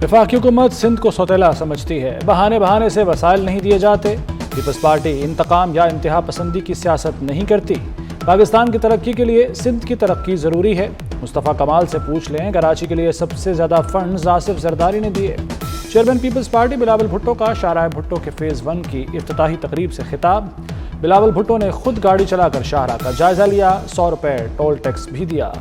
वफाकी हुकूमत सिंध को सौतेला समझती है, बहाने से वसाइल नहीं दिए जाते। पीपल्स पार्टी इंतकाम या इंतहा पसंदी की सियासत नहीं करती। पाकिस्तान की तरक्की के लिए सिंध की तरक्की ज़रूरी है। मुस्तफ़ा कमाल से पूछ लें, कराची के लिए सबसे ज़्यादा फंड्स आसिफ जरदारी ने दिए। चेयरमैन पीपल्स पार्टी बिलावल भुट्टो का शाहराह भुट्टो के फेज़ 1 की इफ्तिताही तकरीब से खिताब। बिलावल भुट्टो ने खुद गाड़ी चलाकर शाहराह का जायजा लिया, 100 रुपये टोल टैक्स भी दिया।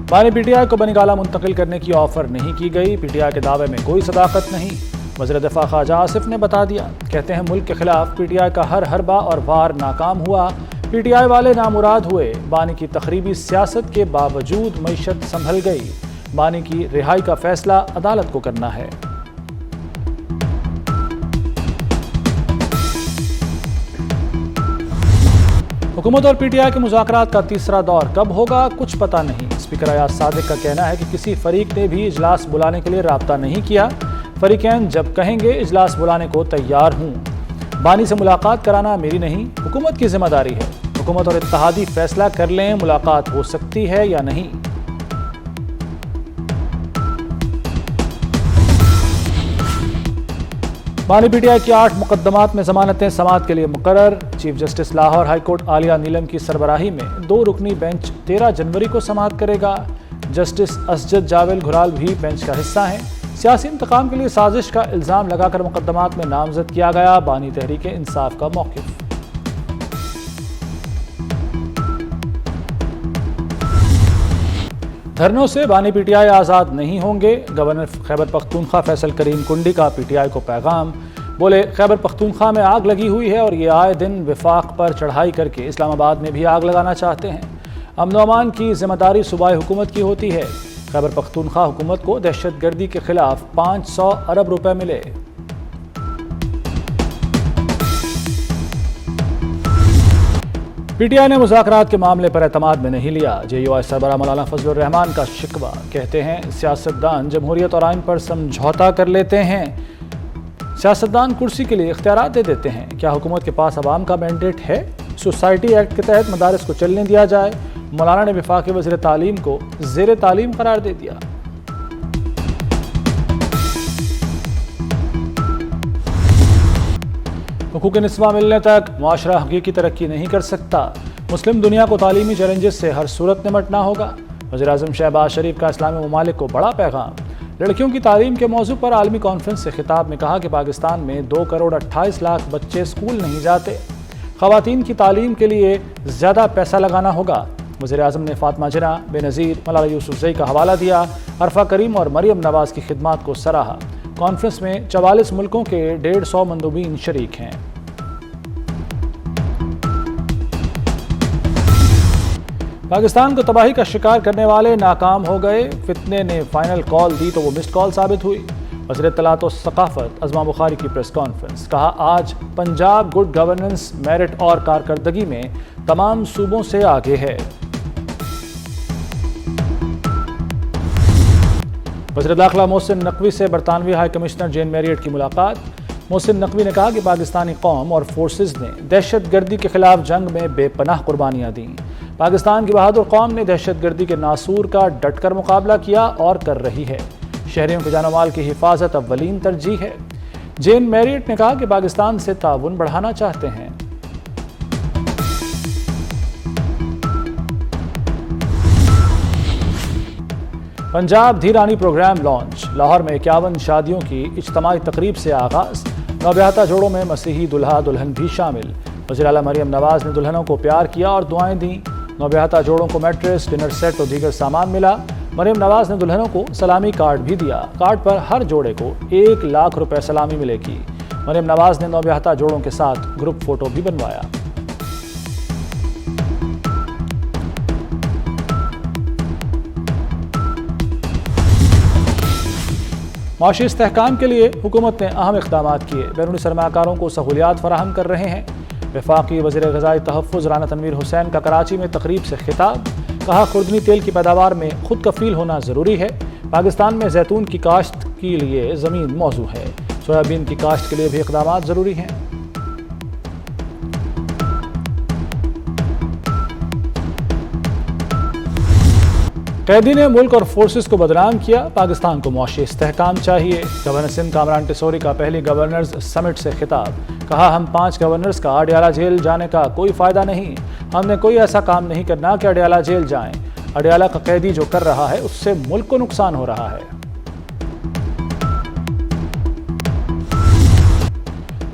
बानी पीटीआई को बनीगाला मुंतकिल करने की ऑफर नहीं की गई। पीटीआई के दावे में कोई सदाकत नहीं। वज़ीर दिफा ख्वाजा आसिफ ने बता दिया। कहते हैं मुल्क के खिलाफ पीटीआई का हर हरबा और वार नाकाम हुआ। पीटीआई वाले नामुराद हुए। बानी की तखरीबी सियासत के बावजूद मईशत संभल गई। बानी की रिहाई का फैसला अदालत को करना है। हुकूमत और पीटीआई के मुज़ाकरात का तीसरा दौर कब होगा, कुछ पता नहीं। स्पीकर अयाज सादिक का कहना है कि किसी फरीक ने भी इजलास बुलाने के लिए राब्ता नहीं किया। फरीकैन जब कहेंगे इजलास बुलाने को तैयार हूँ। बानी से मुलाकात कराना मेरी नहीं, हुकूमत की जिम्मेदारी है। हुकूमत और इत्तेहादी फैसला कर लें मुलाकात हो सकती है या नहीं। बानी पीटीआई की 8 मुकदमात में जमानतें समाअत के लिए मुकर्रर। Chief justice Lahore high court आलिया नीलम की सरबराही में 2 रुकनी बेंच 13 जनवरी को समाअत करेगा। जस्टिस असजद जावेल घुराल भी बेंच का हिस्सा हैं। सियासी इंतकाम के लिए साजिश का इल्ज़ाम लगाकर मुकदमात में नामजद किया गया बानी तहरीक इंसाफ का मौक़िफ़। धरनों से बानी पीटीआई आज़ाद नहीं होंगे। गवर्नर खैबर पख्तूनख्वा फैसल करीम कुंडी का पीटीआई को पैगाम। बोले, खैबर पख्तूनख्वा में आग लगी हुई है और ये आए दिन विफाक पर चढ़ाई करके इस्लामाबाद में भी आग लगाना चाहते हैं। अमन व अमान की जिम्मेदारी सूबाई हुकूमत की होती है। खैबर पख्तूनख्वा हुकूमत को दहशत गर्दी के खिलाफ 500 अरब रुपए मिले। पीटीआई ने मुज़ाकरात के मामले पर एतमाद में नहीं लिया। जेयूआई सरबराह मौलाना फजलुर रहमान का शिकवा। कहते हैं सियासतदान जमहूरियत और आइन पर समझौता कर लेते हैं। सियासतदान कुर्सी के लिए इख्तियारात दे देते हैं। क्या हुकूमत के पास अवाम का मैंडेट है? सोसाइटी एक्ट के तहत मदारिस को चलने दिया जाए। मौलाना ने वफाकी वज़ीर तालीम को ज़ेर तालीम करार दे दिया। हुकूक निस्वा मिलने तक मुआशरा हकीकी तरक्की नहीं कर सकता। मुस्लिम दुनिया को तालीमी चैलेंजेस से हर सूरत निमटना होगा। वज़ीर-ए-आज़म शहबाज शरीफ का इस्लामी ममालिक को बड़ा पैगाम। लड़कियों की तालीम के मौजू पर आलमी कॉन्फ्रेंस से खिताब में कहा कि पाकिस्तान में 2 करोड़ 28 लाख बच्चे स्कूल नहीं जाते। ख़वातीन की तालीम के लिए ज़्यादा पैसा लगाना होगा। वज़ीर-ए-आज़म ने फातिमा जिन्ना, बेनज़ीर, मलाला यूसुफ़ज़ई का हवाला दिया। अरफा करीम और मरियम नवाज़ की खिदमात को सराहा। कॉन्फ्रेंस में 44 मुल्कों के 150 मंदूबीन शरीक हैं। पाकिस्तान को तबाही का शिकार करने वाले नाकाम हो गए। फितने ने फाइनल कॉल दी तो वो मिस्ड कॉल साबित हुई। वज़ीर इत्तलात व सकाफ़त अज़मा बुखारी की प्रेस कॉन्फ्रेंस। कहा, आज पंजाब गुड गवर्नेंस, मेरिट और कारकर्दगी में तमाम सूबों से आगे है। वज़ीर दाखिला मोहसिन नकवी से बरतानवी हाई कमिश्नर जेन मैरियट की मुलाकात। मोहसिन नकवी ने कहा कि पाकिस्तानी कौम और फोर्सेस ने दहशत गर्दी के खिलाफ जंग में बेपनाह कुर्बानियाँ दी। पाकिस्तान की बहादुर कौम ने दहशत गर्दी के नासूर का डटकर मुकाबला किया और कर रही है। शहरियों के जान माल की हिफाजत अव्वलीन तरजीह है। जेन मैरियट ने कहा कि पाकिस्तान से ताउन बढ़ाना चाहते हैं। Punjab Dheerani program launch. लाहौर में 51 शादियों की इज्तिमाई तकरीब से आगाज। नौब्याहता जोड़ों में मसीही दुल्हा दुल्हन भी शामिल। वज़ीर आला मरियम नवाज ने दुल्हनों को प्यार किया और दुआएं दी। नौब्याहता जोड़ों को मैट्रेस, डिनर सेट और दीगर सामान मिला। मरियम नवाज ने दुल्हनों को सलामी कार्ड भी दिया। कार्ड पर हर जोड़े को 1 लाख रुपए सलामी मिलेगी। मरियम नवाज ने नौब्याहता जोड़ों के साथ ग्रुप फोटो भी बनवाया। माशी इस्तेहकाम के लिए हुकूमत ने अहम इक़दामात किए। बैरूनी सरमाकारों को सहूलियात फराहम कर रहे हैं। वफाकी वज़ीर ग़ज़ाई तहफ़्फ़ुज़ राना तनवीर हुसैन का कराची में तकरीब से खिताब। कहा, खुर्दनी तेल की पैदावार में खुद कफ़ील होना ज़रूरी है। पाकिस्तान में जैतून की काश्त के लिए ज़मीन मौजू है। सोयाबीन की काश्त के लिए भी इक़दामात ज़रूरी हैं। قیدی نے ملک اور فورسز کو بدنام کیا، پاکستان کو معاشی استحکام چاہیے۔ گورنر سندھ کامران ٹیسوری کا پہلی گورنرز سمٹ سے خطاب، کہا ہم 5 گورنرز کا اڈیالہ جیل جانے کا کوئی فائدہ نہیں، ہم نے کوئی ایسا کام نہیں کرنا کہ اڈیالہ جیل جائیں، اڈیالہ کا قیدی جو کر رہا ہے اس سے ملک کو نقصان ہو رہا ہے۔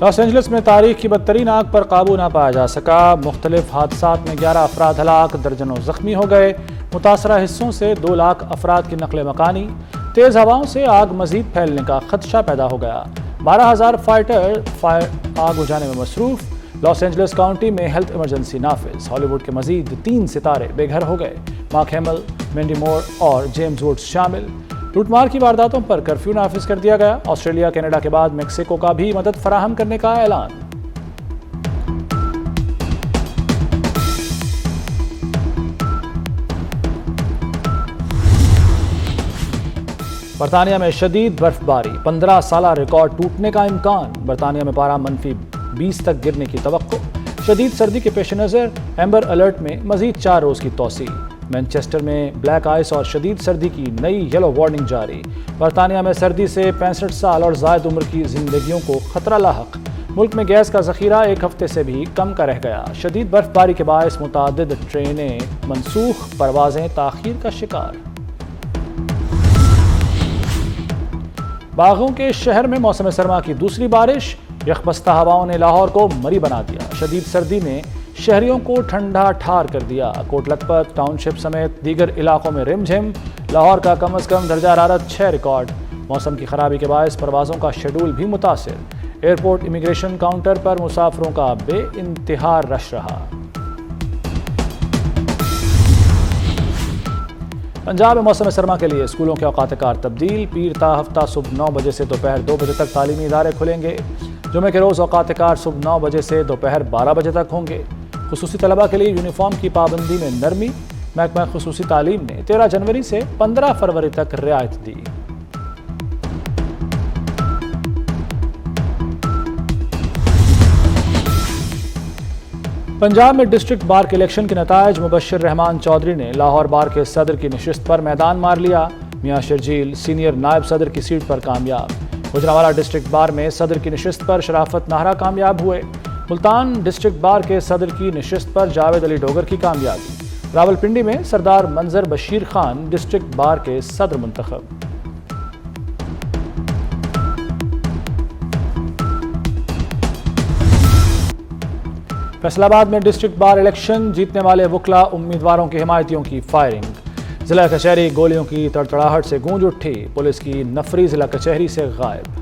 لاس اینجلس میں تاریخ کی بدترین آگ پر قابو نہ پایا جا سکا، مختلف حادثات میں 11 افراد ہلاک، درجنوں زخمی ہو گئے، متاثرہ حصوں سے 2 لاکھ افراد کی نقل مکانی، تیز ہواؤں سے آگ مزید پھیلنے کا خدشہ پیدا ہو گیا، 12,000 فائٹر آگ بجھانے میں مصروف، لاس اینجلس کاؤنٹی میں ہیلتھ ایمرجنسی نافذ، ہالی ووڈ کے مزید 3 ستارے بے گھر ہو گئے، مارک ہیمل، مینڈی مور اور جیمز ووڈز شامل، لوٹ مار کی وارداتوں پر کرفیو نافذ کر دیا گیا، آسٹریلیا کینیڈا کے بعد میکسیکو کا بھی مدد فراہم کرنے کا اعلان۔ برطانیہ میں شدید برف باری، 15 سالہ ریکارڈ ٹوٹنے کا امکان، برطانیہ میں پارہ -20 تک گرنے کی توقع، شدید سردی کے پیش نظر ایمبر الرٹ میں مزید 4 روز کی توسیع، مینچسٹر میں بلیک آئس اور شدید سردی کی نئی یلو وارننگ جاری، برطانیہ میں سردی سے 65 سال اور زائد عمر کی زندگیوں کو خطرہ لاحق، ملک میں گیس کا ذخیرہ 1 ہفتے سے بھی کم کا رہ گیا، شدید برف باری کے باعث متعدد ٹرینیں منسوخ، پروازیں تاخیر کا شکار۔ باغوں کے شہر میں موسم سرما کی دوسری بارش، یخبستہ ہواؤں نے لاہور کو مری بنا دیا، شدید سردی نے شہریوں کو ٹھنڈا ٹھار کر دیا، کوٹ لکھپت ٹاؤن شپ سمیت دیگر علاقوں میں رم جھم، لاہور کا کم از کم درجہ حرارت 6 ریکارڈ، موسم کی خرابی کے باعث پروازوں کا شیڈول بھی متاثر، ایئرپورٹ امیگریشن کاؤنٹر پر مسافروں کا بے انتہا رش رہا۔ پنجاب میں موسم سرما کے لیے اسکولوں کے اوقات کار تبدیل، پیر تا ہفتہ صبح 9 بجے سے دوپہر 2 بجے تک تعلیمی ادارے کھلیں گے، جمعہ کے روز اوقات کار صبح 9 بجے سے دوپہر 12 بجے تک ہوں گے، خصوصی طلبہ کے لیے یونیفارم کی پابندی میں نرمی، محکمہ خصوصی تعلیم نے 13 جنوری سے 15 فروری تک رعایت دی۔ پنجاب میں ڈسٹرکٹ بار کے الیکشن کے نتائج، مبشر رحمان چودھری نے لاہور بار کے صدر کی نشست پر میدان مار لیا، میاں شرجیل سینئر نائب صدر کی سیٹ پر کامیاب، گوجرانوالہ ڈسٹرکٹ بار میں صدر کی نشست پر شرافت نہرا کامیاب ہوئے، ملتان ڈسٹرکٹ بار کے صدر کی نشست پر جاوید علی ڈوگر کی کامیابی، راولپنڈی میں سردار منظر بشیر خان ڈسٹرکٹ بار کے صدر منتخب۔ فیصل آباد میں ڈسٹرکٹ بار الیکشن، جیتنے والے وکلا امیدواروں کے حمایتیوں کی فائرنگ، ضلع کچہری گولیوں کی تڑتڑاہٹ سے گونج اٹھی، پولیس کی نفری ضلع کچہری سے غائب۔